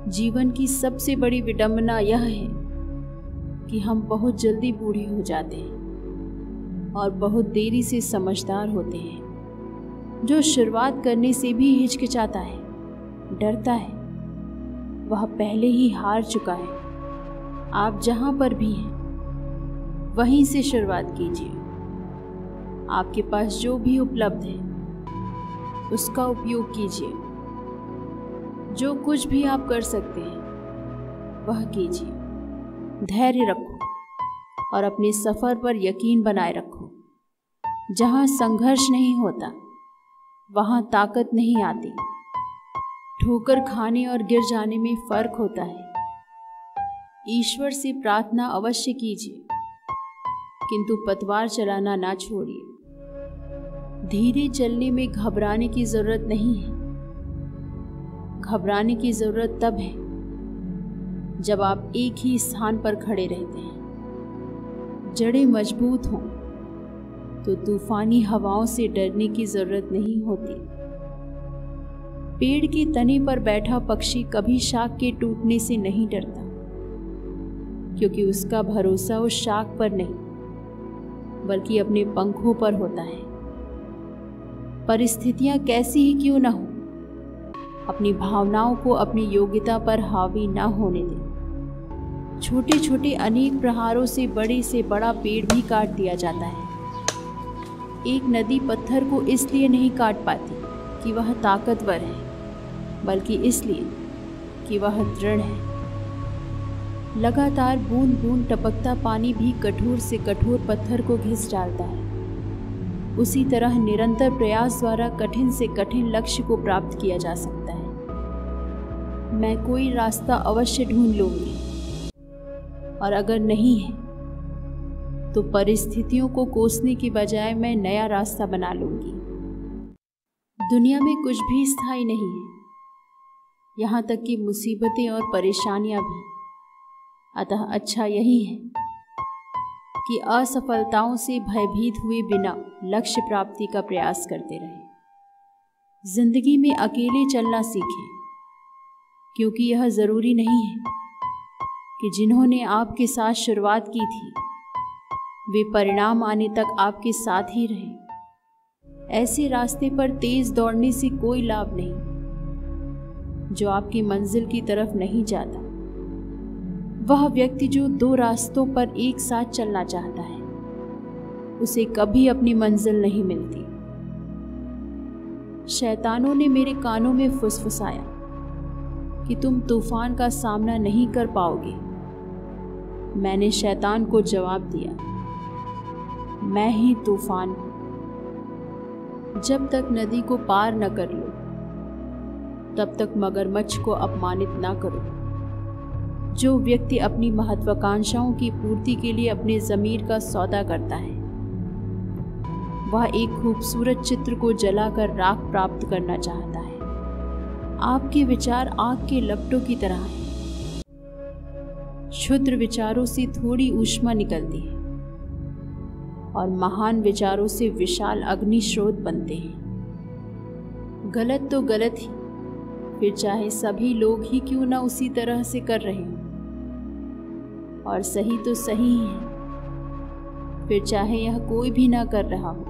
जीवन की सबसे बड़ी विडंबना यह है कि हम बहुत जल्दी बूढ़े हो जाते हैं और बहुत देरी से समझदार होते हैं। जो शुरुआत करने से भी हिचकिचाता है, डरता है, वह पहले ही हार चुका है। आप जहाँ पर भी हैं वहीं से शुरुआत कीजिए। आपके पास जो भी उपलब्ध है उसका उपयोग कीजिए। जो कुछ भी आप कर सकते हैं वह कीजिए। धैर्य रखो और अपने सफ़र पर यकीन बनाए रखो। जहाँ संघर्ष नहीं होता वहाँ ताकत नहीं आती। ठोकर खाने और गिर जाने में फर्क होता है। ईश्वर से प्रार्थना अवश्य कीजिए, किंतु पतवार चलाना ना छोड़िए। धीरे चलने में घबराने की जरूरत नहीं है। घबराने की जरूरत तब है जब आप एक ही स्थान पर खड़े रहते हैं। जड़ें मजबूत हों तो तूफानी हवाओं से डरने की जरूरत नहीं होती। पेड़ के तने पर बैठा पक्षी कभी शाख के टूटने से नहीं डरता, क्योंकि उसका भरोसा उस शाख पर नहीं बल्कि अपने पंखों पर होता है। परिस्थितियां कैसी ही क्यों न हो, अपनी भावनाओं को अपनी योग्यता पर हावी न होने दें। छोटे छोटे अनेक प्रहारों से बड़ा पेड़ भी काट दिया जाता है। एक नदी पत्थर को इसलिए नहीं काट पाती कि वह ताकतवर है, बल्कि इसलिए कि वह दृढ़ है। लगातार बूंद बूंद टपकता पानी भी कठोर से कठोर पत्थर को घिस डालता है। उसी तरह निरंतर प्रयास द्वारा कठिन से कठिन लक्ष्य को प्राप्त किया जा सकता है। मैं कोई रास्ता अवश्य ढूंढ लूंगी, और अगर नहीं है तो परिस्थितियों को कोसने की बजाय मैं नया रास्ता बना लूंगी। दुनिया में कुछ भी स्थायी नहीं है, यहाँ तक कि मुसीबतें और परेशानियां भी। अतः अच्छा यही है कि असफलताओं से भयभीत हुए बिना लक्ष्य प्राप्ति का प्रयास करते रहें। जिंदगी में अकेले चलना सीखें, क्योंकि यह जरूरी नहीं है कि जिन्होंने आपके साथ शुरुआत की थी वे परिणाम आने तक आपके साथ ही रहें। ऐसे रास्ते पर तेज दौड़ने से कोई लाभ नहीं जो आपकी मंजिल की तरफ नहीं जाता। वह व्यक्ति जो दो रास्तों पर एक साथ चलना चाहता है उसे कभी अपनी मंजिल नहीं मिलती। शैतानों ने मेरे कानों में फुसफुसाया कि तुम तूफान का सामना नहीं कर पाओगे। मैंने शैतान को जवाब दिया, मैं ही तूफान हूं। जब तक नदी को पार न कर लो तब तक मगरमच्छ को अपमानित ना करो। जो व्यक्ति अपनी महत्वाकांक्षाओं की पूर्ति के लिए अपने ज़मीर का सौदा करता है वह एक खूबसूरत चित्र को जलाकर राख प्राप्त करना चाहता है। आपके विचार आग के लपटों की तरह हैं। क्षुद्र विचारों से थोड़ी ऊष्मा निकलती है और महान विचारों से विशाल अग्नि स्रोत बनते हैं। गलत तो गलत ही, फिर चाहे सभी लोग ही क्यों ना उसी तरह से कर रहे हों, और सही तो सही ही है, फिर चाहे यह कोई भी ना कर रहा हो।